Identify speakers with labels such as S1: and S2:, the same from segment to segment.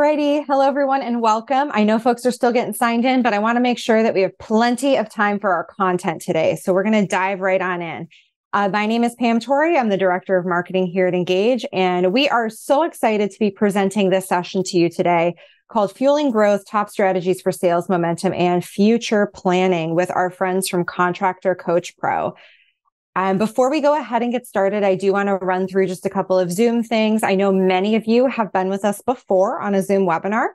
S1: Alrighty. Hello, everyone, and welcome. I know folks are still getting signed in, but I want to make sure that we have plenty of time for our content today. So we're going to dive right on in. My name is Pam Torrey. I'm the Director of Marketing here at Ingage, and we are so excited to be presenting this session to you today called Fueling Growth, Top Strategies for Sales Momentum and Future Planning with our friends from ContractorCoachPro. Before we go ahead and get started, I do want to run through just a couple of Zoom things. I know many of you have been with us before on a Zoom webinar,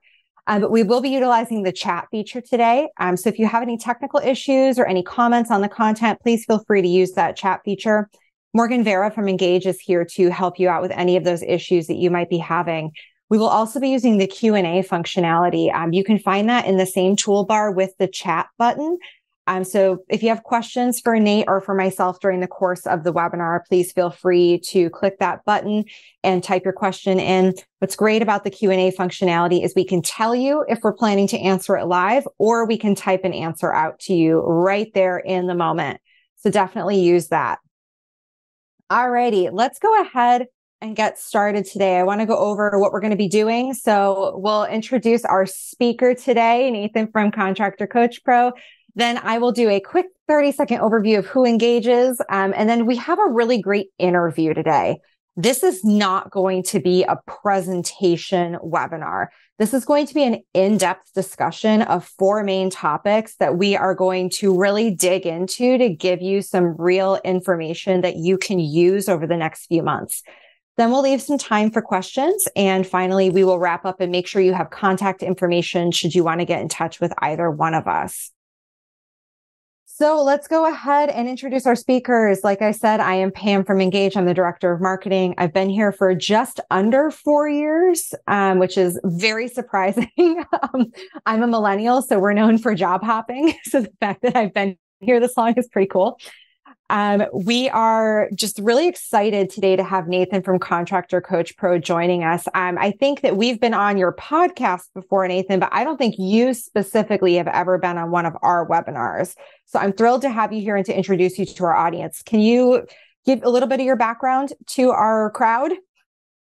S1: but we will be utilizing the chat feature today. So if you have any technical issues or any comments on the content, please feel free to use that chat feature. Morgan Vera from Ingage is here to help you out with any of those issues that you might be having. We will also be using the Q&A functionality. You can find that in the same toolbar with the chat button. So if you have questions for Nate or for myself during the course of the webinar, please feel free to click that button and type your question in. What's great about the Q&A functionality is we can tell you if we're planning to answer it live, or we can type an answer out to you right there in the moment. So definitely use that. Alrighty, let's go ahead and get started today. I want to go over what we're going to be doing. So we'll introduce our speaker today, Nathan from ContractorCoachPro. Then I will do a quick 30-second overview of who Ingage is. And then we have a really great interview today. This is not going to be a presentation webinar. This is going to be an in-depth discussion of 4 main topics that we are going to really dig into to give you some real information that you can use over the next few months. Then we'll leave some time for questions. And finally, we will wrap up and make sure you have contact information should you want to get in touch with either one of us. So let's go ahead and introduce our speakers. Like I said, I am Pam from Ingage. I'm the Director of Marketing. I've been here for just under 4 years, which is very surprising. I'm a millennial, so we're known for job hopping. So the fact that I've been here this long is pretty cool. We are just really excited today to have Nathan from ContractorCoachPro joining us. I think that we've been on your podcast before, Nathan, but I don't think you specifically have ever been on one of our webinars. So I'm thrilled to have you here and to introduce you to our audience. Can you give a little bit of your background to our crowd?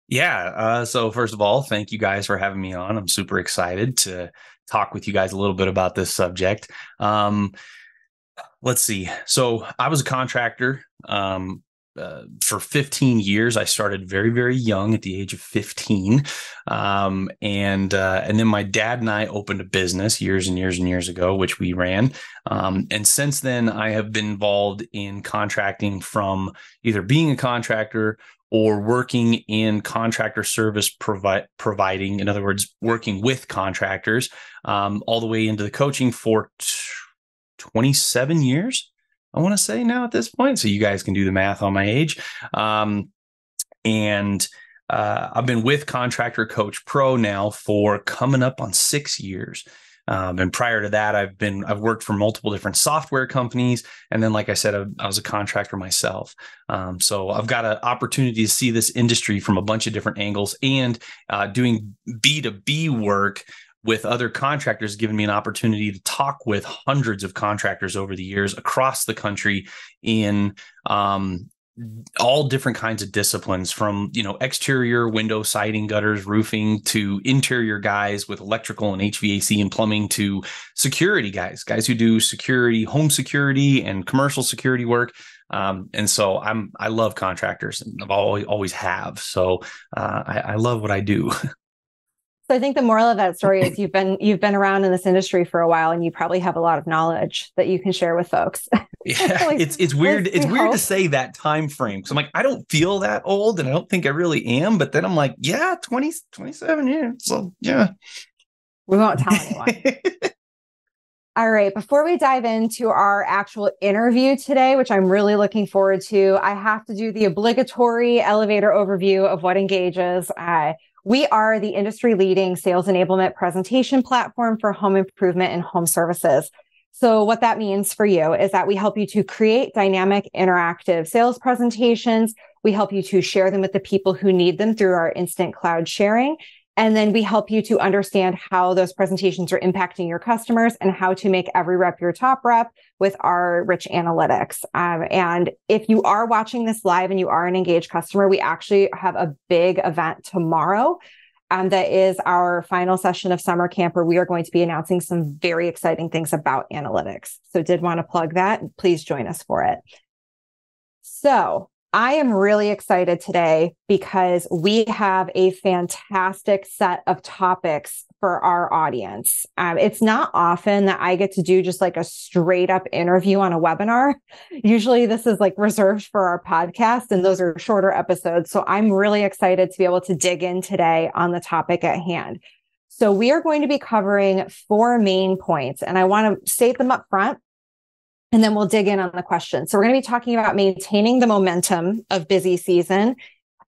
S2: Yeah. So first of all, thank you guys for having me on. I'm super excited to talk with you guys a little bit about this subject. Let's see. So I was a contractor for 15 years. I started very, very young at the age of 15. And then my dad and I opened a business years and years and years ago, which we ran. And since then, I have been involved in contracting, from either being a contractor or working in contractor service providing. In other words, working with contractors, all the way into the coaching for 27 years, I want to say now at this point. So you guys can do the math on my age. I've been with ContractorCoachPro now for coming up on 6 years. And prior to that, I've worked for multiple different software companies. And then, like I said, I was a contractor myself. So I've got an opportunity to see this industry from a bunch of different angles, and doing B2B work with other contractors, giving me an opportunity to talk with hundreds of contractors over the years across the country in all different kinds of disciplines, from, exterior window, siding, gutters, roofing, to interior guys with electrical and HVAC and plumbing, to security guys who do security, home security and commercial security work. And so I love contractors, and I've always have. So I love what I do.
S1: So I think the moral of that story is you've been around in this industry for a while, and you probably have a lot of knowledge that you can share with folks.
S2: Yeah, it's weird. It's weird to say that time frame. So I'm like, I don't feel that old, and I don't think I really am. But then I'm like, yeah, 27 years. So yeah.
S1: We won't tell anyone. All right. Before we dive into our actual interview today, which I'm really looking forward to, I have to do the obligatory elevator overview of what Ingage is. We are the industry-leading sales enablement presentation platform for home improvement and home services. So what that means for you is that we help you to create dynamic, interactive sales presentations. We help you to share them with the people who need them through our instant cloud sharing. And then we help you to understand how those presentations are impacting your customers and how to make every rep your top rep with our rich analytics. And if you are watching this live and you are an Ingage customer, we actually have a big event tomorrow. that is our final session of summer camp, where we are going to be announcing some very exciting things about analytics. So did want to plug that. Please join us for it. So I am really excited today because we have a fantastic set of topics for our audience. It's not often that I get to do just like a straight up interview on a webinar. Usually this is like reserved for our podcast, and those are shorter episodes. So I'm really excited to be able to dig in today on the topic at hand. So we are going to be covering 4 main points, and I want to state them up front, and then we'll dig in on the questions. So we're going to be talking about maintaining the momentum of busy season,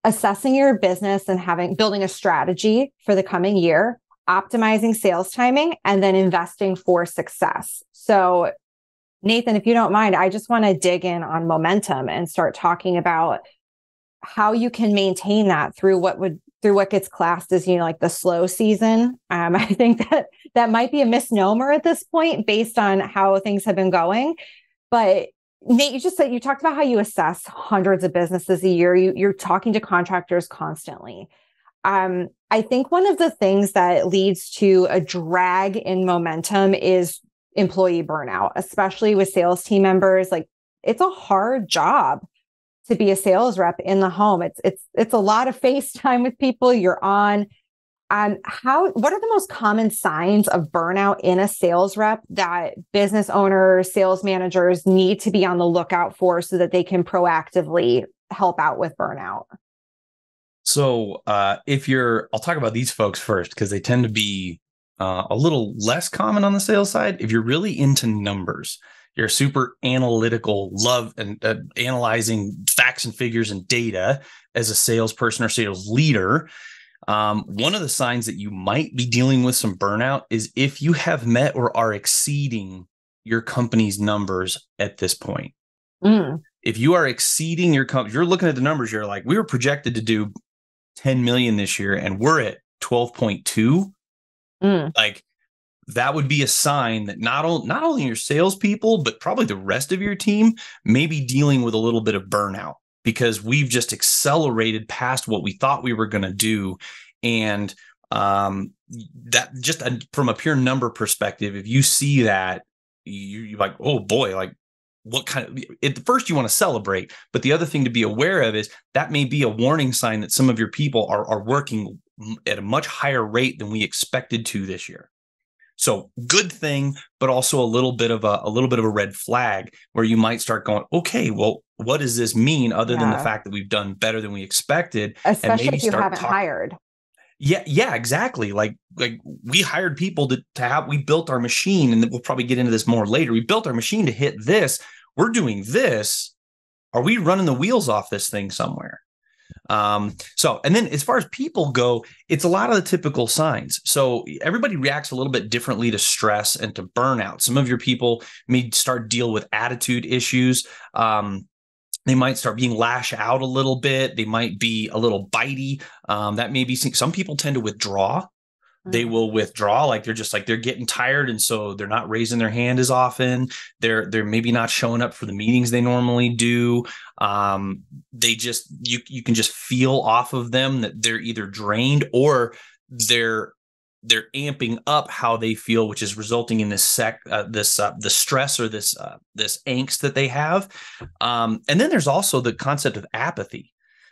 S1: assessing your business and building a strategy for the coming year, optimizing sales timing, and then investing for success. So Nathan, if you don't mind, I just want to dig in on momentum and start talking about how you can maintain that through what gets classed as, like the slow season. I think that might be a misnomer at this point based on how things have been going. But Nate, you talked about how you assess hundreds of businesses a year. You're talking to contractors constantly. I think one of the things that leads to a drag in momentum is employee burnout, especially with sales team members. Like, it's a hard job to be a sales rep in the home. It's a lot of face time with people you're on. What are the most common signs of burnout in a sales rep that business owners, sales managers need to be on the lookout for so that they can proactively help out with burnout?
S2: So I'll talk about these folks first, because they tend to be a little less common on the sales side. If you're really into numbers, you're super analytical, love and analyzing facts and figures and data as a salesperson or sales leader. One of the signs that you might be dealing with some burnout is if you have met or are exceeding your company's numbers at this point. If you are exceeding your company, you're looking at the numbers, you're like, we were projected to do 10 million this year and we're at 12.2. Like, that would be a sign that not only your salespeople, but probably the rest of your team may be dealing with a little bit of burnout, because we've just accelerated past what we thought we were going to do. And that just from a pure number perspective, if you see that, you're like, oh boy, like, what kind of, at first you want to celebrate, but the other thing to be aware of is that may be a warning sign that some of your people are working at a much higher rate than we expected to this year. So good thing, but also a little bit of a red flag where you might start going, okay, well, what does this mean other than the fact that we've done better than we expected?
S1: Especially
S2: and maybe
S1: if you haven't hired.
S2: Yeah, exactly. Like we hired people we built our machine, and we'll probably get into this more later. We built our machine to hit this. We're doing this. Are we running the wheels off this thing somewhere? And then as far as people go, it's a lot of the typical signs. So everybody reacts a little bit differently to stress and to burnout. Some of your people may start deal with attitude issues. They might start being lash out a little bit. They might be a little bitey. That may be some people tend to withdraw. They will withdraw, like they're getting tired, and so they're not raising their hand as often. They're maybe not showing up for the meetings they normally do. They just you can just feel off of them that they're either drained or they're amping up how they feel, which is resulting in the stress or this angst that they have. And then there's also the concept of apathy.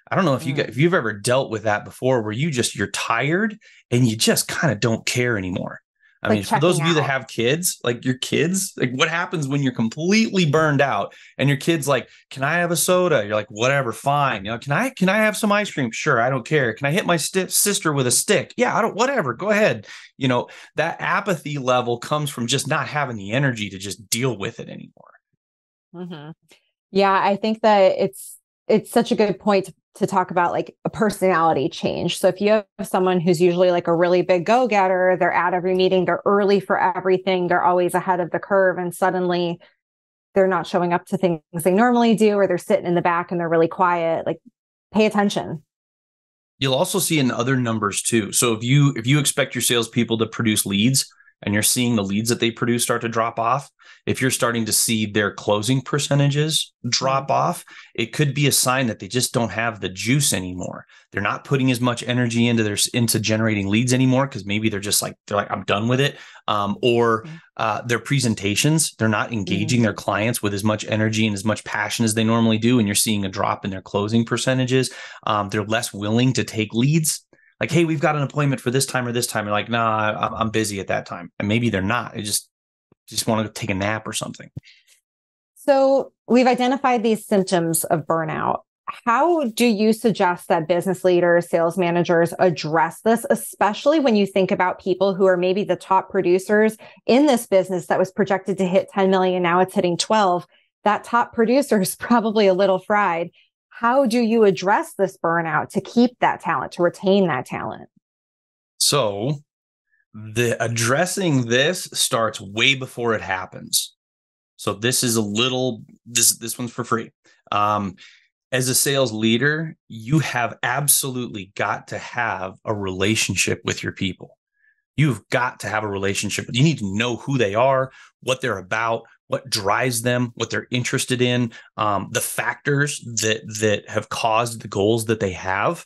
S2: I don't know if you've ever dealt with that before, where you're tired and you just kind of don't care anymore. I mean, for those of you that have kids, like your kids, like what happens when you're completely burned out and your kid's like, can I have a soda? You're like, whatever, fine. Can I have some ice cream? Sure. I don't care. Can I hit my sister with a stick? Yeah, whatever, go ahead. That apathy level comes from just not having the energy to just deal with it anymore.
S1: Mm-hmm. Yeah. I think that it's such a good point to talk about, like a personality change. So if you have someone who's usually like a really big go-getter, they're at every meeting, they're early for everything, they're always ahead of the curve, and suddenly they're not showing up to things they normally do, or they're sitting in the back and they're really quiet, like, pay attention.
S2: You'll also see in other numbers too. So if you expect your salespeople to produce leads and you're seeing the leads that they produce start to drop off, if you're starting to see their closing percentages drop off, it could be a sign that they just don't have the juice anymore. They're not putting as much energy into generating leads anymore, because maybe they're like, I'm done with it. Or their presentations, they're not engaging their clients with as much energy and as much passion as they normally do. And you're seeing a drop in their closing percentages. They're less willing to take leads. Like, hey, we've got an appointment for this time or this time. They're like, nah, I'm busy at that time. And maybe they're not. They just want to take a nap or something.
S1: So we've identified these symptoms of burnout. How do you suggest that business leaders, sales managers address this, especially when you think about people who are maybe the top producers in this business that was projected to hit 10 million, now it's hitting 12. That top producer is probably a little fried. How do you address this burnout to keep that talent, to retain that talent?
S2: So addressing this starts way before it happens. So this is this one's for free. As a sales leader, you have absolutely got to have a relationship with your people. You've got to have a relationship. You need to know who they are, what they're about, what drives them, what they're interested in, the factors that have caused the goals that they have.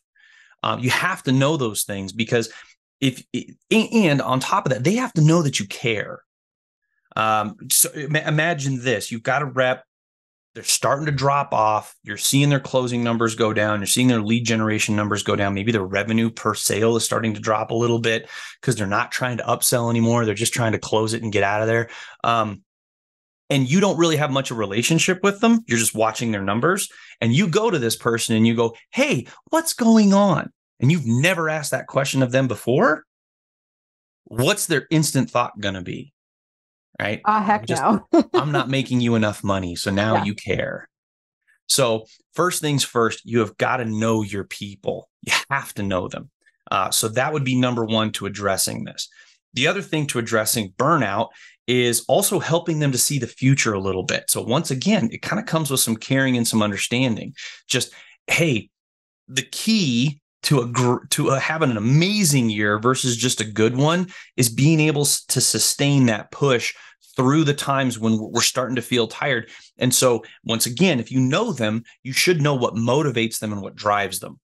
S2: You have to know those things, because and on top of that, they have to know that you care. So imagine this: you've got a rep. They're starting to drop off. You're seeing their closing numbers go down. You're seeing their lead generation numbers go down. Maybe their revenue per sale is starting to drop a little bit because they're not trying to upsell anymore. They're just trying to close it and get out of there. And you don't really have much of a relationship with them. You're just watching their numbers. And you go to this person and you go, hey, what's going on? And you've never asked that question of them before. What's their instant thought going to be? Right?
S1: Heck no.
S2: I'm not making you enough money. So now you care. So first things first, you have got to know your people. You have to know them. So that would be number one to addressing this. The other thing to addressing burnout is also helping them to see the future a little bit. So once again, it kind of comes with some caring and some understanding. Just, hey, the key to having an amazing year versus just a good one is being able to sustain that push through the times when we're starting to feel tired. And so once again, if you know them, you should know what motivates them and what drives them.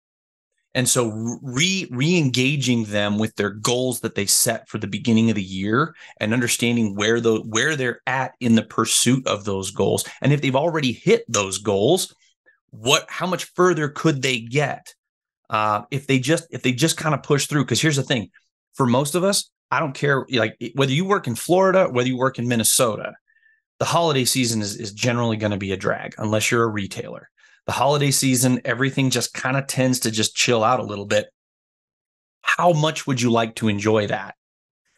S2: And so re-engaging them with their goals that they set for the beginning of the year, and understanding where they're at in the pursuit of those goals. And if they've already hit those goals, how much further could they get? If they just kind of push through. Because here's the thing, for most of us, I don't care, like whether you work in Florida, whether you work in Minnesota, the holiday season is generally going to be a drag unless you're a retailer. The holiday season, everything just kind of tends to just chill out a little bit. How much would you like to enjoy that?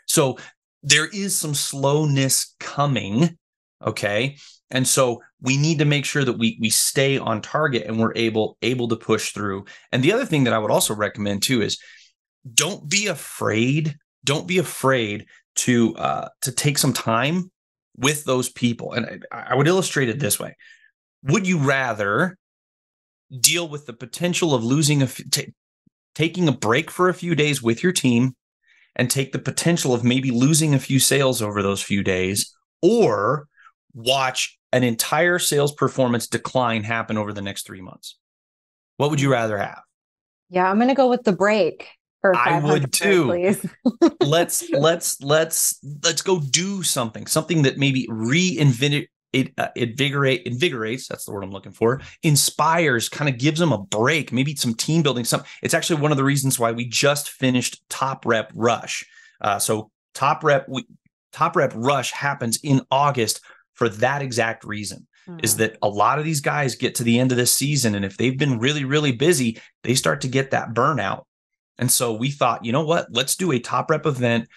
S2: So there is some slowness coming. Okay. And so we need to make sure that we stay on target and we're able to push through. And the other thing that I would also recommend too is don't be afraid to take some time with those people. And I would illustrate it this way. Would you rather deal with the potential of losing taking a break for a few days with your team and take the potential of maybe losing a few sales over those few days, or watch an entire sales performance decline happen over the next 3 months? What would you rather have?
S1: Yeah, I'm going to go with the break.
S2: I would too.
S1: Please.
S2: let's go do something that maybe invigorates. That's the word I'm looking for. Inspires, kind of gives them a break, maybe some team building. It's actually one of the reasons why we just finished Top Rep Rush. So Top Rep Rush happens in August for that exact reason. Is that a lot of these guys get to the end of this season, and if they've been really, really busy, they start to get that burnout. And so we thought, you know what? Let's do a Top Rep event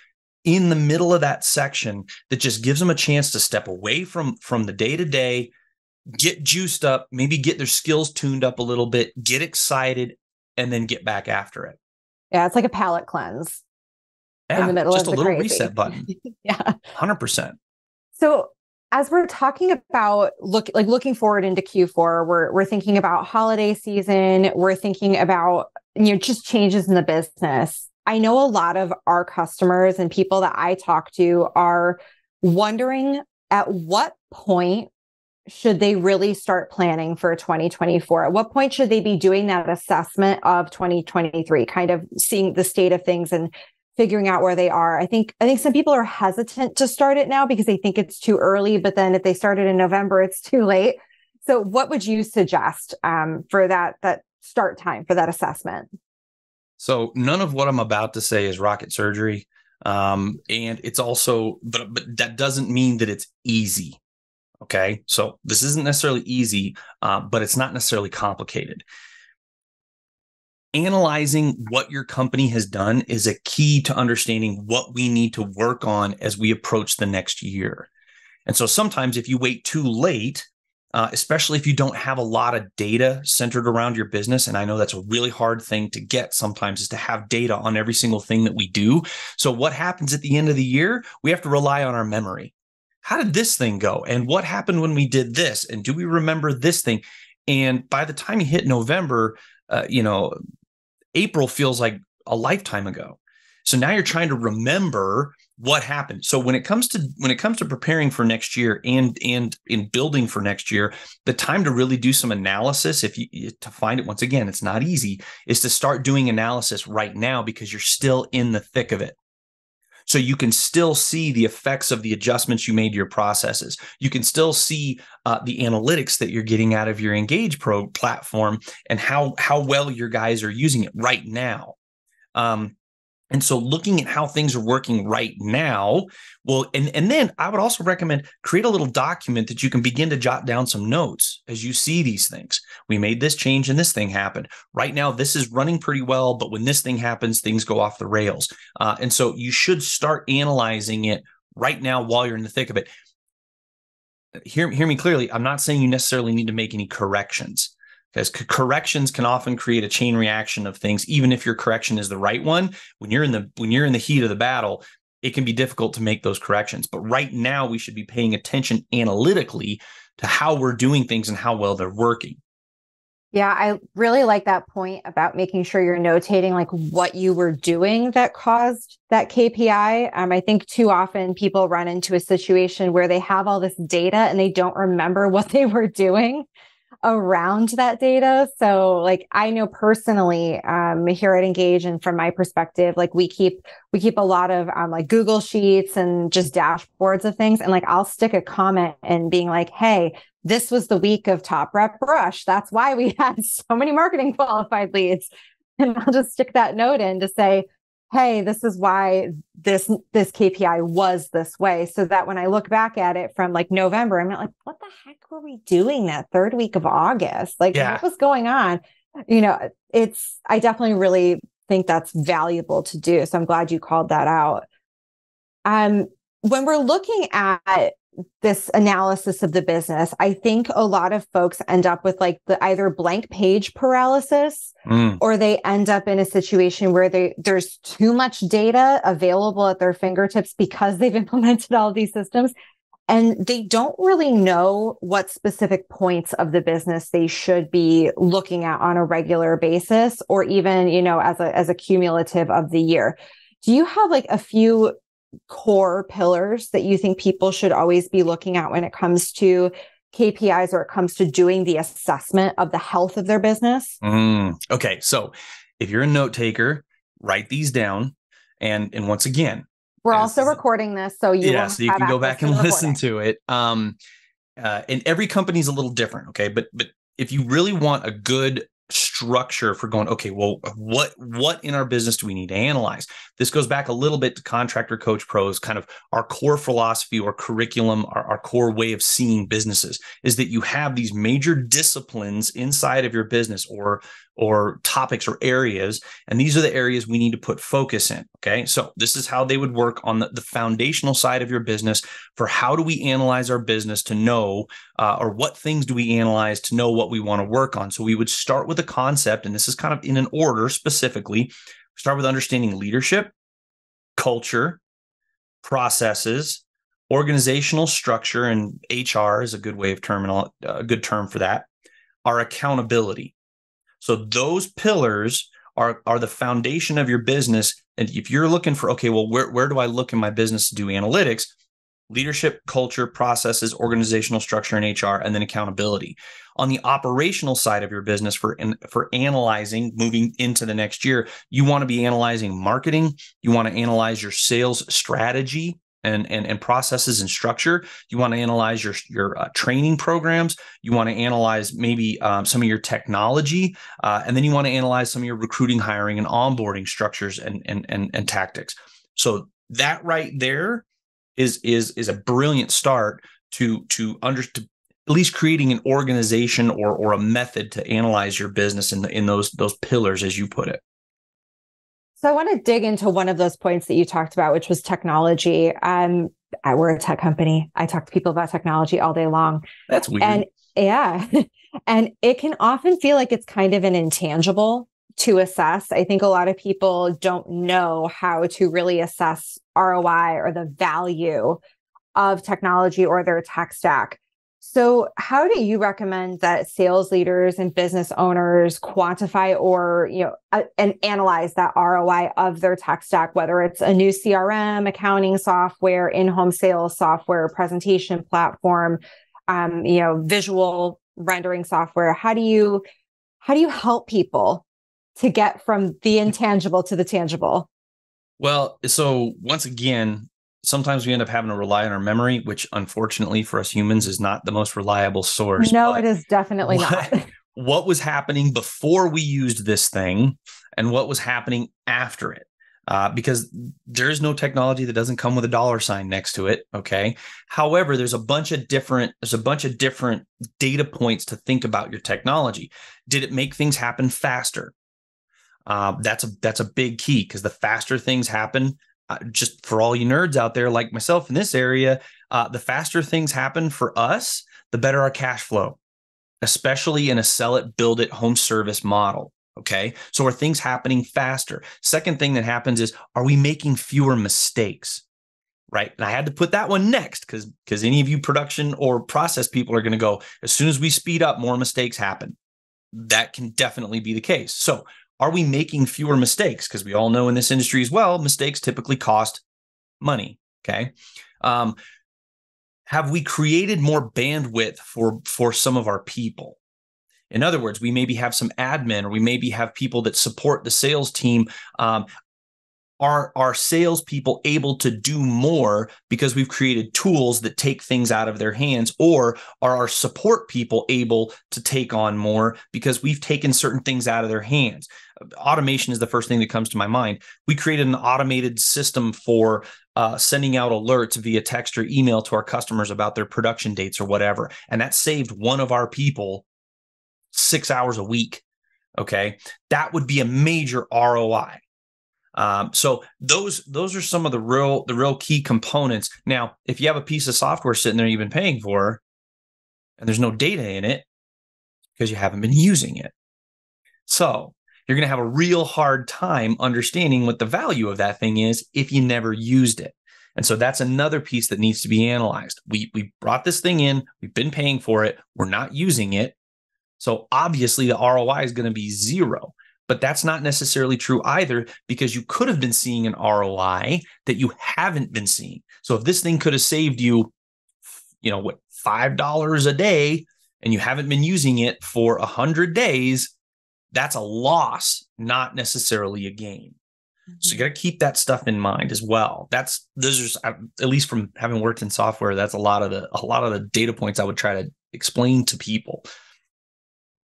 S2: in the middle of that section that just gives them a chance to step away from the day-to-day, get juiced up, maybe get their skills tuned up a little bit, get excited, and then get back after it.
S1: Yeah, it's like a palate cleanse.
S2: Yeah,
S1: in the middle
S2: just
S1: of
S2: a little
S1: crazy
S2: reset button.
S1: Yeah.
S2: 100%.
S1: So as we're talking about looking forward into Q4, we're thinking about holiday season. We're thinking about, just changes in the business. I know a lot of our customers and people that I talk to are wondering at what point should they really start planning for 2024? At what point should they be doing that assessment of 2023, kind of seeing the state of things and figuring out where they are? I think some people are hesitant to start it now because they think it's too early, but then if they started in November, it's too late. So what would you suggest for that start time for that assessment?
S2: So none of what I'm about to say is rocket surgery. And it's also, but that doesn't mean that it's easy. Okay. So this isn't necessarily easy, but it's not necessarily complicated. Analyzing what your company has done is a key to understanding what we need to work on as we approach the next year. And so sometimes if you wait too late, especially if you don't have a lot of data centered around your business, and I know that's a really hard thing to get sometimes, is to have data on every single thing that we do. So what happens at the end of the year? We have to rely on our memory. How did this thing go? And what happened when we did this? And do we remember this thing? And by the time you hit November, April feels like a lifetime ago. So now you're trying to remember what happened. So when it comes to preparing for next year and in building for next year, the time to really do some analysis, to find it, once again, it's not easy, is to start doing analysis right now because you're still in the thick of it. So you can still see the effects of the adjustments you made to your processes. You can still see the analytics that you're getting out of your Ingage Pro platform and how well your guys are using it right now. And so looking at how things are working right now, well, and then I would also recommend create a little document that you can begin to jot down some notes as you see these things. We made this change and this thing happened. Right now, this is running pretty well, but when this thing happens, things go off the rails. And so you should start analyzing it right now while you're in the thick of it. Hear me clearly. I'm not saying you necessarily need to make any corrections, because corrections can often create a chain reaction of things. Even if your correction is the right one, when you're in the heat of the battle, it can be difficult to make those corrections. But right now, we should be paying attention analytically to how we're doing things and how well they're working.
S1: Yeah, I really like that point about making sure you're notating like what you were doing that caused that KPI. I think too often people run into a situation where they have all this data and they don't remember what they were doing around that data. So like I know personally here at Ingage, and from my perspective, like we keep a lot of like Google Sheets and just dashboards of things. And like I'll stick a comment and being like, hey, this was the week of Top Rep Brush. That's why we had so many marketing qualified leads. And I'll just stick that note in to say, hey, this is why this KPI was this way. So that when I look back at it from like November, I'm not like, what the heck were we doing that third week of August? Like what was going on? I definitely really think that's valuable to do. So I'm glad you called that out. When we're looking at this analysis of the business, I think a lot of folks end up with like the either blank page paralysis or they end up in a situation where there's too much data available at their fingertips because they've implemented all of these systems and they don't really know what specific points of the business they should be looking at on a regular basis or even, as a cumulative of the year. Do you have like a few core pillars that you think people should always be looking at when it comes to KPIs or it comes to doing the assessment of the health of their business?
S2: Okay. So if you're a note taker, write these down. And once again,
S1: we're also recording this. So you
S2: can go back and listen to it. And every company is a little different. Okay. But if you really want a good structure for going, okay, well, what in our business do we need to analyze? This goes back a little bit to Contractor Coach Pro's kind of our core philosophy or curriculum, our core way of seeing businesses is that you have these major disciplines inside of your business or topics or areas. And these are the areas we need to put focus in. Okay. So this is how they would work on the foundational side of your business for how do we analyze our business to know, or what things do we analyze to know what we want to work on. So we would start with a concept, and this is kind of in an order specifically. Start with understanding leadership, culture, processes, organizational structure, and HR is a good way of a good term for that, our accountability. So those pillars are the foundation of your business. And if you're looking for, okay, well, where do I look in my business to do analytics? Leadership, culture, processes, organizational structure, and HR, and then accountability. On the operational side of your business for analyzing, moving into the next year, you want to be analyzing marketing. You want to analyze your sales strategy and processes and structure. You want to analyze your training programs. You want to analyze maybe some of your technology, and then you want to analyze some of your recruiting, hiring, and onboarding structures and tactics. So that right there is a brilliant start to at least creating an organization or a method to analyze your business in those pillars, as you put it.
S1: So I want to dig into one of those points that you talked about, which was technology. We're a tech company. I talk to people about technology all day long.
S2: That's weird.
S1: And yeah, and it can often feel like it's kind of an intangible to assess. I think a lot of people don't know how to really assess ROI or the value of technology or their tech stack. So how do you recommend that sales leaders and business owners quantify or, and analyze that ROI of their tech stack, whether it's a new CRM, accounting software, in-home sales software, presentation platform, visual rendering software? How do you help people to get from the intangible to the tangible?
S2: Well, so once again, sometimes we end up having to rely on our memory, which unfortunately for us humans is not the most reliable source.
S1: No, it is definitely not.
S2: What was happening before we used this thing and what was happening after it? Because there is no technology that doesn't come with a dollar sign next to it. Okay. However, there's a bunch of different data points to think about your technology. Did it make things happen faster? That's a big key, because the faster things happen, just for all you nerds out there like myself in this area, the faster things happen for us, the better our cash flow, especially in a sell it, build it, home service model. Okay. So are things happening faster? Second thing that happens is, are we making fewer mistakes? Right. And I had to put that one next because any of you production or process people are going to go, as soon as we speed up, more mistakes happen. That can definitely be the case. So are we making fewer mistakes? Because we all know in this industry as well, mistakes typically cost money. Okay. Have we created more bandwidth for some of our people? In other words, we maybe have some admin, or we maybe have people that support the sales team. Are our salespeople able to do more because we've created tools that take things out of their hands? Or are our support people able to take on more because we've taken certain things out of their hands? Automation is the first thing that comes to my mind. We created an automated system for sending out alerts via text or email to our customers about their production dates or whatever. And that saved one of our people 6 hours a week. Okay. That would be a major ROI. So those are some of the real key components. Now, if you have a piece of software sitting there you've been paying for and there's no data in it, because you haven't been using it. So you're going to have a real hard time understanding what the value of that thing is if you never used it. And so that's another piece that needs to be analyzed. We brought this thing in, we've been paying for it, we're not using it. So obviously the ROI is going to be zero. But that's not necessarily true either, because you could have been seeing an ROI that you haven't been seeing. So if this thing could have saved you, $5 a day, and you haven't been using it for 100 days, that's a loss, not necessarily a gain. Mm-hmm. So you got to keep that stuff in mind as well. Those are, at least from having worked in software, that's a lot of the data points I would try to explain to people.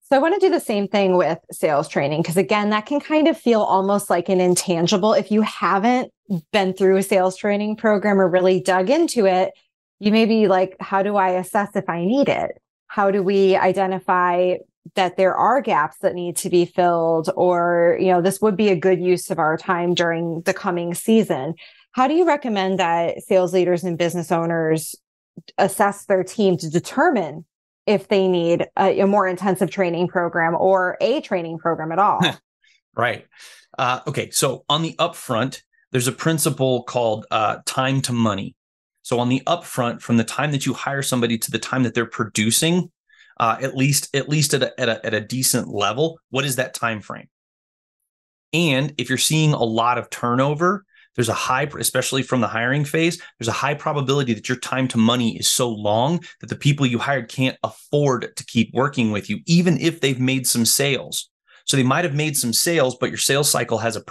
S1: So I want to do the same thing with sales training, because again, that can kind of feel almost like an intangible. If you haven't been through a sales training program or really dug into it, you may be like, how do I assess if I need it? How do we identify that there are gaps that need to be filled? Or, this would be a good use of our time during the coming season. How do you recommend that sales leaders and business owners assess their team to determine if they need a more intensive training program or a training program at all?
S2: Right. Okay. So on the upfront, there's a principle called time to money. So on the upfront, from the time that you hire somebody to the time that they're producing, at least at a decent level, what is that time frame? And if you're seeing a lot of turnover, there's a high, especially from the hiring phase, there's a high probability that your time to money is so long that the people you hired can't afford to keep working with you, even if they've made some sales. So they might have made some sales, but your sales cycle has a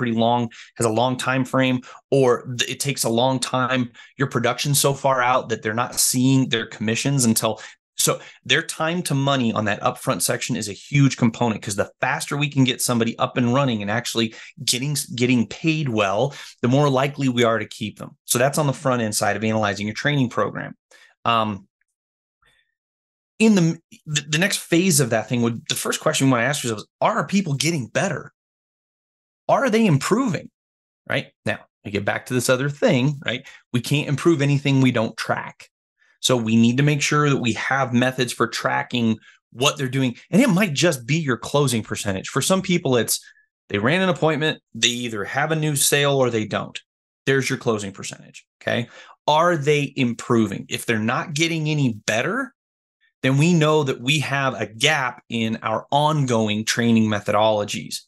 S2: long time frame, or it takes a long time. Your production's so far out that they're not seeing their commissions until. So their time to money on that upfront section is a huge component, because the faster we can get somebody up and running and actually getting paid well, the more likely we are to keep them. So that's on the front end side of analyzing your training program. In the next phase of that thing, the first question we want to ask yourselves: are our people getting better? Are they improving? Right now, we get back to this other thing, right? We can't improve anything we don't track. So we need to make sure that we have methods for tracking what they're doing. And it might just be your closing percentage. For some people, it's they ran an appointment, they either have a new sale or they don't. There's your closing percentage. Okay. Are they improving? If they're not getting any better, then we know that we have a gap in our ongoing training methodologies.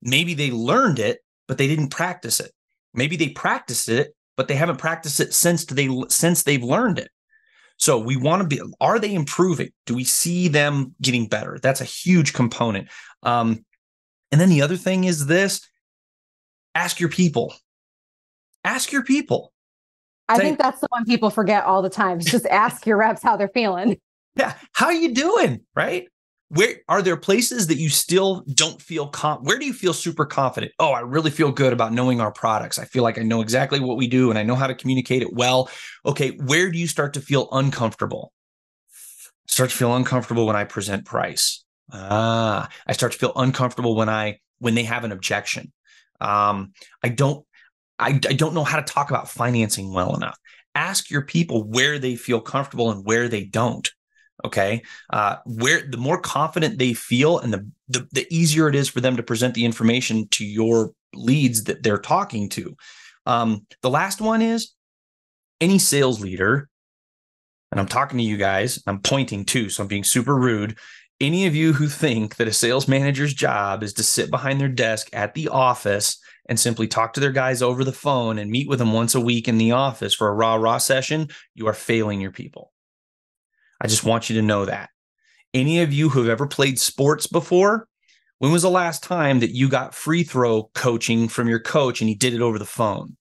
S2: Maybe they learned it, but they didn't practice it. Maybe they practiced it, but they haven't practiced it since they've learned it. So we want to be, are they improving? Do we see them getting better? That's a huge component. And then the other thing is this: ask your people. Ask your people.
S1: I think that's the one people forget all the time. Just ask your reps how they're feeling.
S2: Yeah. How are you doing? Right? Where are there places that you still don't feel where do you feel super confident? Oh, I really feel good about knowing our products. I feel like I know exactly what we do and I know how to communicate it well. Okay, where do you start to feel uncomfortable? Start to feel uncomfortable when I present price. I start to feel uncomfortable when they have an objection. I don't know how to talk about financing well enough. Ask your people where they feel comfortable and where they don't. Okay. Where the more confident they feel and the easier it is for them to present the information to your leads that they're talking to. The last one is any sales leader, and I'm talking to you guys, I'm pointing too, so I'm being super rude. Any of you who think that a sales manager's job is to sit behind their desk at the office and simply talk to their guys over the phone and meet with them once a week in the office for a rah-rah session, you are failing your people. I just want you to know that. Any of you who have ever played sports before, when was the last time that you got free throw coaching from your coach and he did it over the phone?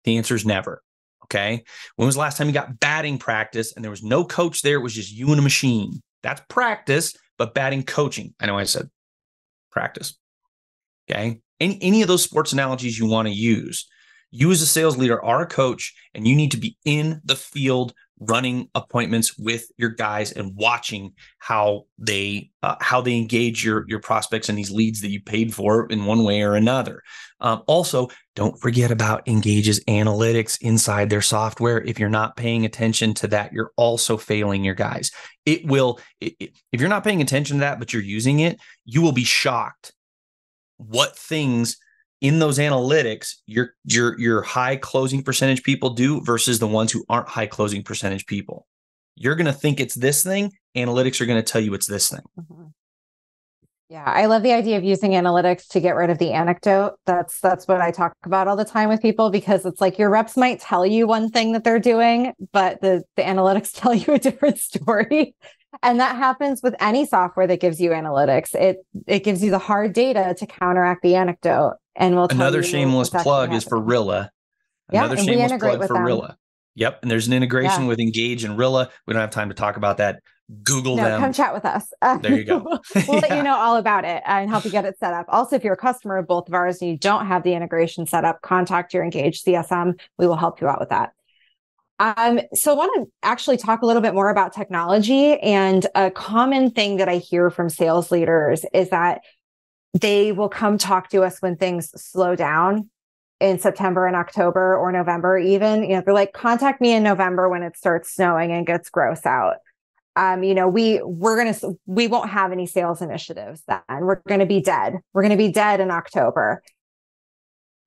S2: The answer is never. Okay. When was the last time you got batting practice and there was no coach there? It was just you and a machine. That's practice, but batting coaching. I know I said practice. Okay. Any of those sports analogies you want to use, you as a sales leader are a coach and you need to be in the field running appointments with your guys and watching how they engage your prospects and these leads that you paid for in one way or another. Also, don't forget about Engage's analytics inside their software. If you're not paying attention to that, you're also failing your guys. If you're not paying attention to that, but you're using it, you will be shocked what things in those analytics your high closing percentage people do versus the ones who aren't high closing percentage people. You're going to think it's this thing. Analytics are going to tell you it's this thing.
S1: Mm-hmm. Yeah, I love the idea of using analytics to get rid of the anecdote. That's what I talk about all the time with people, because it's like your reps might tell you one thing that they're doing, but the analytics tell you a different story. And that happens with any software that gives you analytics. It gives you the hard data to counteract the anecdote. And we'll
S2: another shameless plug is for Rilla. Another shameless plug for Rilla. Yep. And there's an integration with Engage and Rilla. We don't have time to talk about that. Google them.
S1: Come chat with us.
S2: There you go.
S1: We'll let you know all about it and help you get it set up. Also, if you're a customer of both of ours and you don't have the integration set up, contact your Engage CSM. We will help you out with that. So I want to actually talk a little bit more about technology. And a common thing that I hear from sales leaders is that they will come talk to us when things slow down in September and October or November even. You know, they're like, contact me in November when it starts snowing and gets gross out. We won't have any sales initiatives then. We're going to be dead. We're going to be dead in October.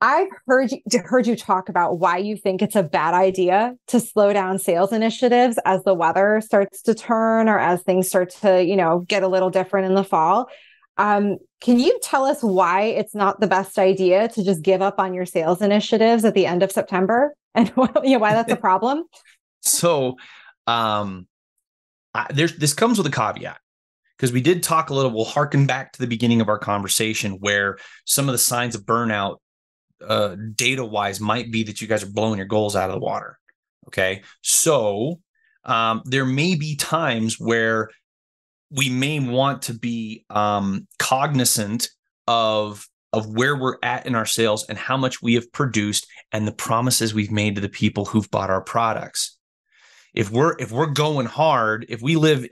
S1: I've heard you talk about why you think it's a bad idea to slow down sales initiatives as the weather starts to turn or as things start to, get a little different in the fall. Can Can you tell us why it's not the best idea to just give up on your sales initiatives at the end of September and why that's a problem?
S2: So this comes with a caveat, because we did talk a little, we'll harken back to the beginning of our conversation where some of the signs of burnout data wise might be that you guys are blowing your goals out of the water. Okay. So there may be times where we may want to be cognizant of where we're at in our sales and how much we have produced and the promises we've made to the people who've bought our products. If we're going hard, if we live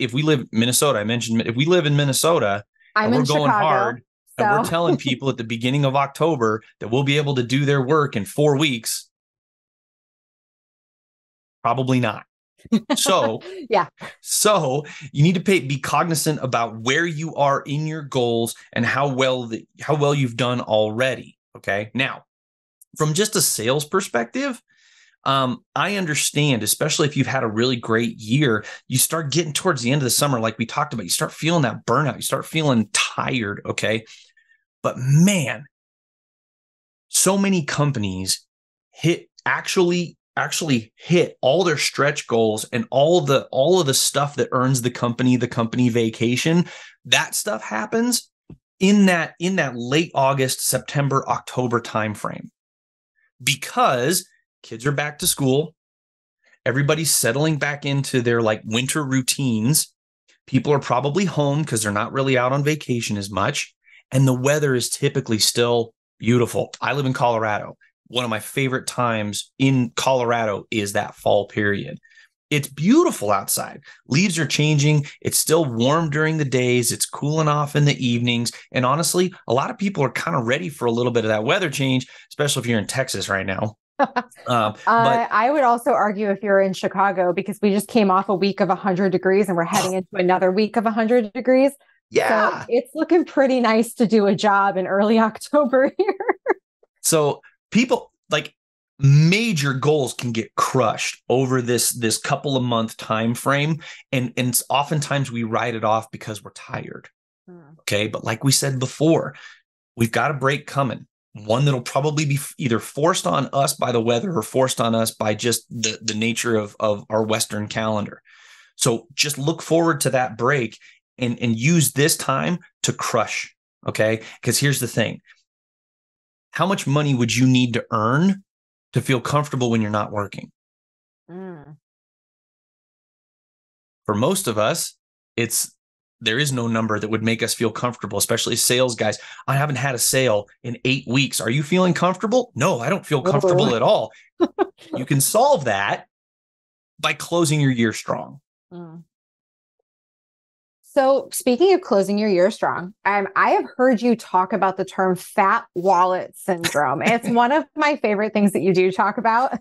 S2: Minnesota, I mentioned, if we live in Minnesota and we're going hard and we're telling people at the beginning of October that we'll be able to do their work in 4 weeks, probably not. So, So you need to be cognizant about where you are in your goals and how well you've done already. Okay. Now, from just a sales perspective, I understand, especially if you've had a really great year, you start getting towards the end of the summer, like we talked about, you start feeling that burnout, you start feeling tired. Okay. But man, so many companies actually hit all their stretch goals and all of the stuff that earns the company vacation. That stuff happens in that late August, September, October timeframe, because kids are back to school. Everybody's settling back into their like winter routines. People are probably home because they're not really out on vacation as much. And the weather is typically still beautiful. I live in Colorado. One of my favorite times in Colorado is that fall period. It's beautiful outside. Leaves are changing. It's still warm during the days. It's cooling off in the evenings. And honestly, a lot of people are kind of ready for a little bit of that weather change, especially if you're in Texas right now.
S1: But I would also argue if you're in Chicago, because we just came off a week of 100 degrees and we're heading into another week of 100 degrees.
S2: Yeah.
S1: So it's looking pretty nice to do a job in early October here.
S2: So people, like, major goals can get crushed over this couple of month time frame, and oftentimes we write it off because we're tired. Okay, but like we said before, we've got a break coming, one that'll probably be either forced on us by the weather or forced on us by just the nature of our Western calendar. So just look forward to that break and use this time to crush. Okay, because here's the thing: how much money would you need to earn to feel comfortable when you're not working? For most of us, there is no number that would make us feel comfortable, especially sales guys. I haven't had a sale in 8 weeks. Are you feeling comfortable? No, I don't feel comfortable at all. You can solve that by closing your year strong.
S1: So speaking of closing your year strong, I have heard you talk about the term fat wallet syndrome. It's one of my favorite things that you do talk about.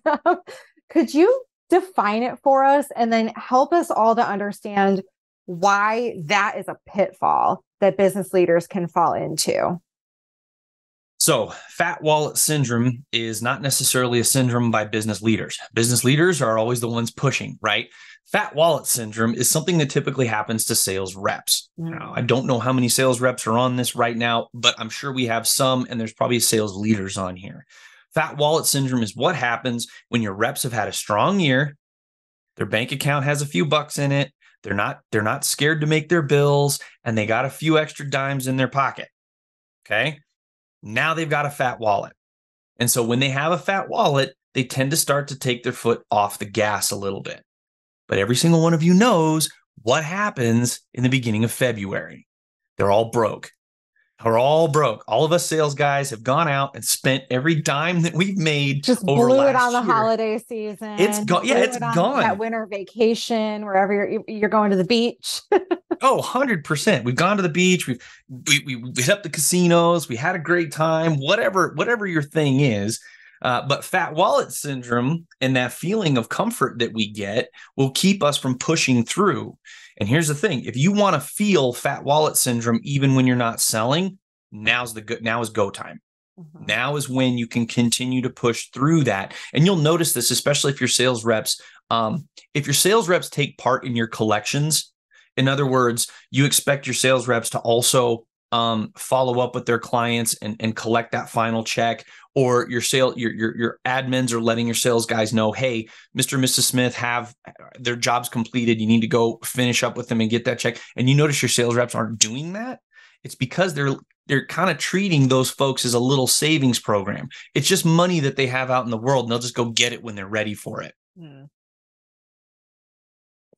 S1: Could you define it for us and then help us all to understand why that is a pitfall that business leaders can fall into?
S2: So fat wallet syndrome is not necessarily a syndrome by business leaders. Business leaders are always the ones pushing, right? Fat wallet syndrome is something that typically happens to sales reps. Now, I don't know how many sales reps are on this right now, but I'm sure we have some, and there's probably sales leaders on here. Fat wallet syndrome is what happens when your reps have had a strong year, their bank account has a few bucks in it, they're not scared to make their bills, and they got a few extra dimes in their pocket. Okay? Now they've got a fat wallet. And so when they have a fat wallet, they tend to start to take their foot off the gas a little bit. But every single one of you knows what happens in the beginning of February. They're all broke. We're all broke. All of us sales guys have gone out and spent every dime that we've made.
S1: Just
S2: over
S1: blew
S2: last
S1: it on the
S2: year.
S1: Holiday season.
S2: It's gone. Yeah, it's gone.
S1: That winter vacation, wherever you're going to the beach.
S2: Oh, 100%. We've gone to the beach. We hit up the casinos. We had a great time. Whatever your thing is. But fat wallet syndrome and that feeling of comfort that we get will keep us from pushing through. And here's the thing: if you want to feel fat wallet syndrome, even when you're not selling, now is go time. Now is when you can continue to push through that. And you'll notice this, especially if your sales reps, take part in your collections. In other words, you expect your sales reps to also follow up with their clients and collect that final check, or your admins are letting your sales guys know, hey, Mr. and Mrs. Smith have their jobs completed. You need to go finish up with them and get that check. And you notice your sales reps aren't doing that. It's because they're kind of treating those folks as a little savings program. It's just money that they have out in the world, and they'll just go get it when they're ready for it.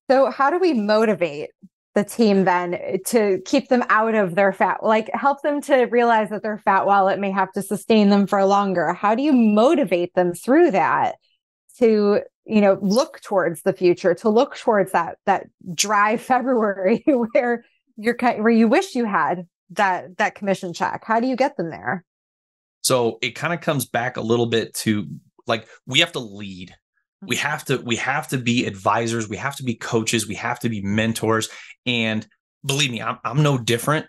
S1: So how do we motivate the team then to keep them out of their fat, like help them to realize that their fat wallet may have to sustain them for longer? How do you motivate them through that to, look towards the future, to look towards that dry February where you wish you had that commission check? How do you get them there?
S2: So it kind of comes back a little bit to, like, we have to lead. We have to be advisors. We have to be coaches. We have to be mentors. And believe me, I'm no different.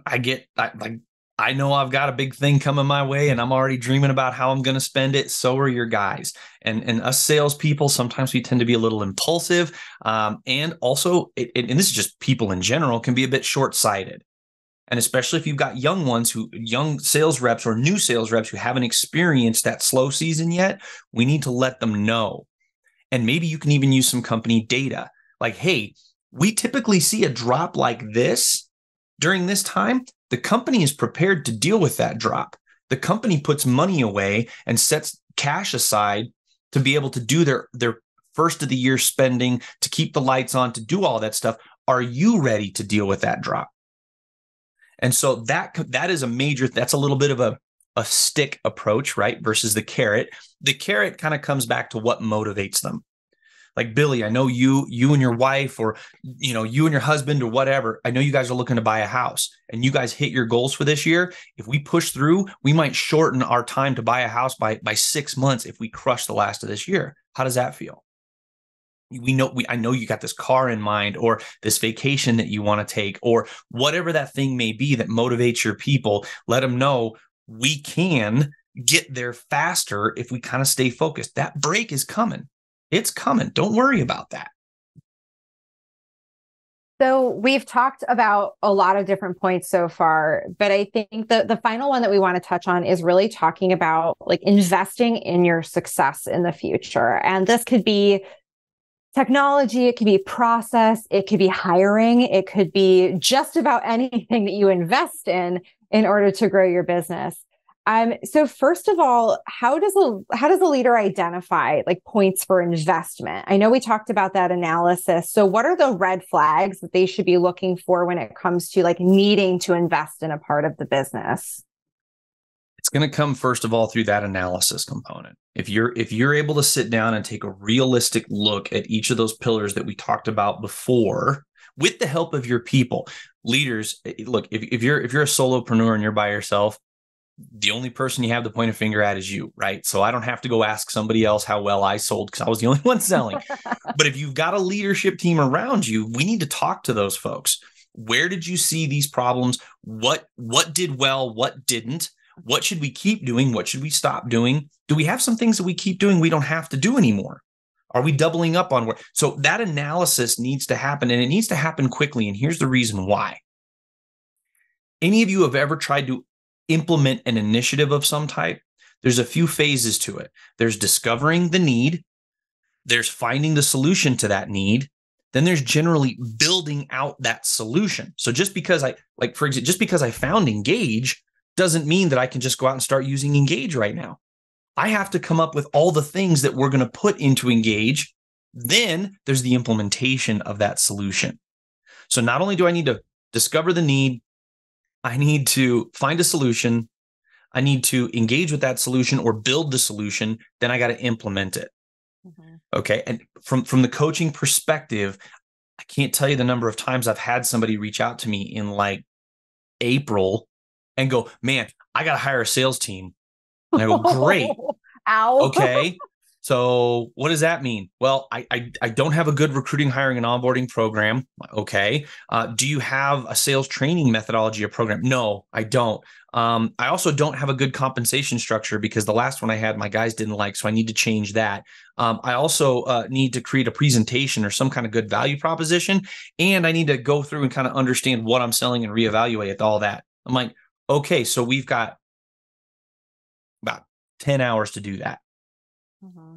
S2: I know I've got a big thing coming my way, and I'm already dreaming about how I'm going to spend it. So are your guys. And us salespeople, sometimes we tend to be a little impulsive. And also, and this is just people in general, can be a bit short-sighted. And especially if you've got young sales reps or new sales reps who haven't experienced that slow season yet, we need to let them know. And maybe you can even use some company data. Like, hey, we typically see a drop like this during this time. The company is prepared to deal with that drop. The company puts money away and sets cash aside to be able to do their first of the year spending, to keep the lights on, to do all that stuff. Are you ready to deal with that drop? And so that is that's a little bit of a stick approach, right? Versus the carrot. The carrot kind of comes back to what motivates them. Like, Billy, I know you and your wife, or, you and your husband, or whatever, I know you guys are looking to buy a house and you guys hit your goals for this year. If we push through, we might shorten our time to buy a house by 6 months if we crush the last of this year. How does that feel? I know you got this car in mind, or this vacation that you want to take, or whatever that thing may be that motivates your people. Let them know we can get there faster if we kind of stay focused. That break is coming. It's coming. Don't worry about that.
S1: So we've talked about a lot of different points so far, but I think the final one that we want to touch on is really talking about, like, investing in your success in the future. And this could be technology, it could be process, it could be hiring, it could be just about anything that you invest in order to grow your business. So first of all, how does a leader identify, like, points for investment? I know we talked about that analysis. So what are the red flags that they should be looking for when it comes to, like, needing to invest in a part of the business?
S2: It's going to come, first of all, through that analysis component. If you're able to sit down and take a realistic look at each of those pillars that we talked about before, with the help of your people, leaders, look, if you're a solopreneur and you're by yourself, the only person you have to point a finger at is you, right? So I don't have to go ask somebody else how well I sold, because I was the only one selling. But if you've got a leadership team around you, we need to talk to those folks. Where did you see these problems? What did well? What didn't? What should we keep doing? What should we stop doing? Do we have some things that we keep doing we don't have to do anymore? Are we doubling up on work? So that analysis needs to happen, and it needs to happen quickly. And here's the reason why. Any of you have ever tried to implement an initiative of some type? There's a few phases to it. There's discovering the need. There's finding the solution to that need. Then there's generally building out that solution. So just because I found Engage doesn't mean that I can just go out and start using Engage right now. I have to come up with all the things that we're going to put into Engage. Then there's the implementation of that solution. So not only do I need to discover the need, I need to find a solution, I need to engage with that solution or build the solution, then I got to implement it. Mm-hmm. Okay. And from the coaching perspective, I can't tell you the number of times I've had somebody reach out to me in, like, April and go, man, I got to hire a sales team. And I go, great.
S1: Ow.
S2: Okay. So what does that mean? Well, I don't have a good recruiting, hiring, and onboarding program. Okay. Do you have a sales training methodology or program? No, I don't. I also don't have a good compensation structure, because the last one I had, my guys didn't like, so I need to change that. I also need to create a presentation or some kind of good value proposition. And I need to go through and kind of understand what I'm selling and reevaluate all that. I'm like, okay, so we've got about 10 hours to do that.
S1: Mm-hmm.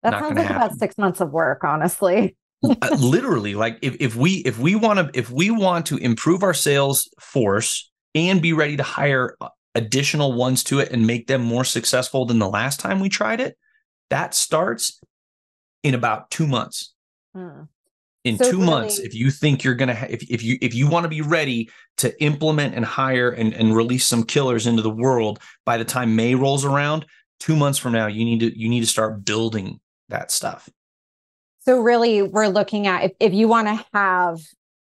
S1: That
S2: Not
S1: sounds
S2: going to
S1: like
S2: happen.
S1: about 6 months of work, honestly.
S2: Literally, like if we want to improve our sales force and be ready to hire additional ones to it and make them more successful than the last time we tried it, that starts in about 2 months. In
S1: So
S2: 2 months,
S1: really,
S2: if you think you're gonna if you want to be ready to implement and hire and release some killers into the world by the time May rolls around, 2 months from now, you need to start building that stuff.
S1: so really, we're looking at if you want to have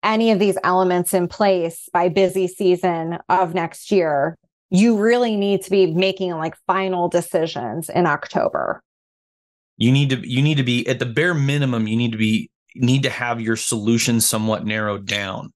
S1: any of these elements in place by busy season of next year, you really need to be making like final decisions in October.
S2: You need to be at the bare minimum, you need to have your solution somewhat narrowed down.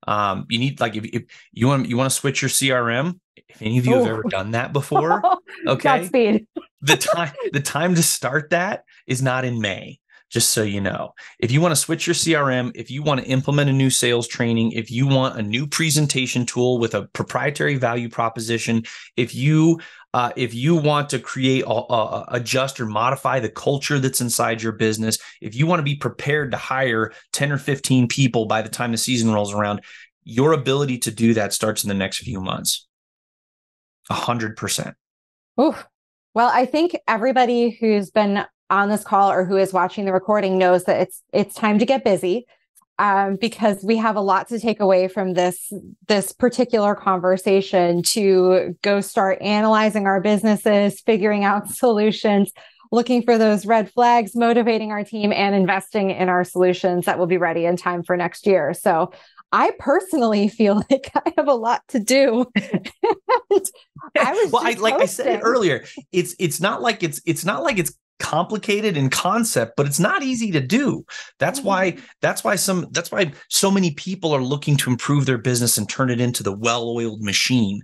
S2: You need, like, if you want to switch your CRM, if any of you have ever done that before, okay,
S1: Godspeed.
S2: the time to start that is not in May. Just so you know, if you want to switch your CRM, if you want to implement a new sales training, if you want a new presentation tool with a proprietary value proposition, if you want to create, adjust or modify the culture that's inside your business, if you want to be prepared to hire 10 or 15 people by the time the season rolls around, your ability to do that starts in the next few months. 100%.
S1: Ooh. Well, I think everybody who's been on this call or who is watching the recording knows that it's time to get busy, because we have a lot to take away from this particular conversation to go start analyzing our businesses, figuring out solutions, looking for those red flags, motivating our team, and investing in our solutions that will be ready in time for next year. So I personally feel like I have a lot to do.
S2: I said it earlier, it's not like it's complicated in concept, but it's not easy to do. That's why so many people are looking to improve their business and turn it into the well-oiled machine,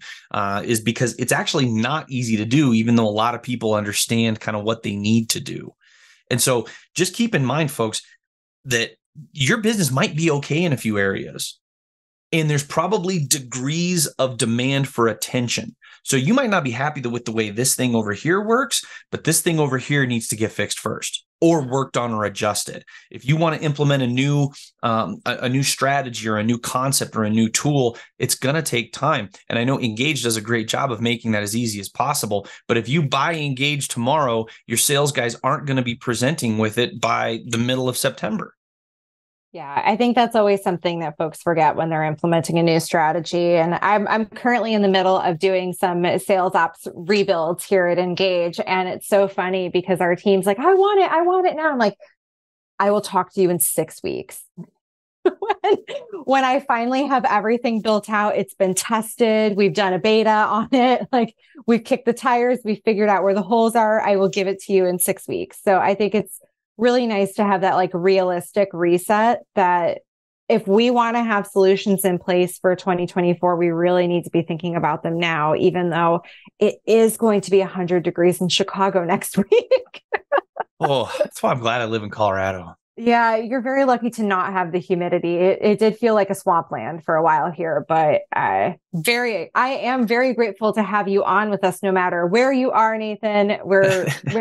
S2: is because it's actually not easy to do, even though a lot of people understand kind of what they need to do. And so just keep in mind, folks, that your business might be okay in a few areas, and there's probably degrees of demand for attention. So you might not be happy with the way this thing over here works, but this thing over here needs to get fixed first, or worked on or adjusted. If you want to implement a new strategy or a new concept or a new tool, it's going to take time. And I know Ingage does a great job of making that as easy as possible. But if you buy Ingage tomorrow, your sales guys aren't going to be presenting with it by the middle of September.
S1: Yeah, I think that's always something that folks forget when they're implementing a new strategy. And I'm currently in the middle of doing some sales ops rebuilds here at Ingage. And it's so funny because our team's like, I want it now. I'm like, I will talk to you in 6 weeks. When I finally have everything built out, it's been tested, we've done a beta on it, like we've kicked the tires, we figured out where the holes are, I will give it to you in 6 weeks. So I think it's really nice to have that like realistic reset, that if we want to have solutions in place for 2024, we really need to be thinking about them now, even though it is going to be 100 degrees in Chicago next week.
S2: Oh, that's why I'm glad I live in Colorado.
S1: Yeah, you're very lucky to not have the humidity. It did feel like a swampland for a while here, but I am very grateful to have you on with us no matter where you are, Nathan. We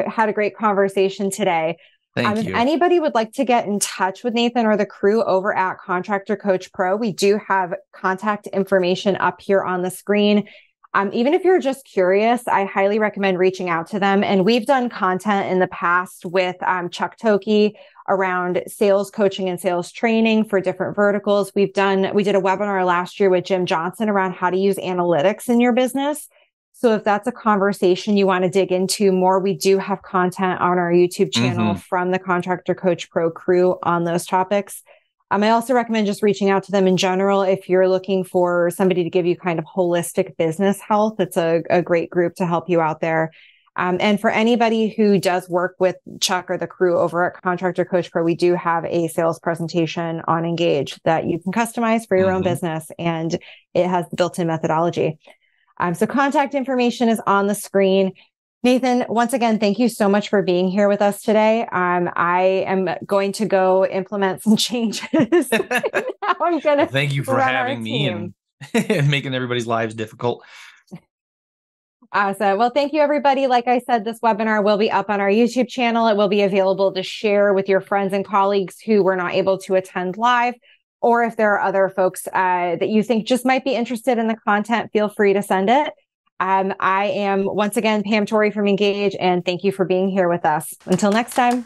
S1: had a great conversation today.
S2: Thank you.
S1: If anybody would like to get in touch with Nathan or the crew over at Contractor Coach Pro, we do have contact information up here on the screen. Even if you're just curious, I highly recommend reaching out to them. And we've done content in the past with Chuck Toki around sales coaching and sales training for different verticals. We did a webinar last year with Jim Johnson around how to use analytics in your business. So if that's a conversation you want to dig into more, we do have content on our YouTube channel from the Contractor Coach Pro crew on those topics. I also recommend just reaching out to them in general. If you're looking for somebody to give you kind of holistic business health, it's a great group to help you out there. And for anybody who does work with Chuck or the crew over at Contractor Coach Pro, we do have a sales presentation on Ingage that you can customize for your own business, and it has the built-in methodology. So contact information is on the screen. Nathan, once again, thank you so much for being here with us today. I am going to go implement some changes. Now I'm going to
S2: thank you for having me and making everybody's lives difficult.
S1: Awesome. Well, thank you, everybody. Like I said, this webinar will be up on our YouTube channel. It will be available to share with your friends and colleagues who were not able to attend live. Or if there are other folks that you think just might be interested in the content, feel free to send it. I am, once again, Pam Torrey from Ingage, and thank you for being here with us. Until next time.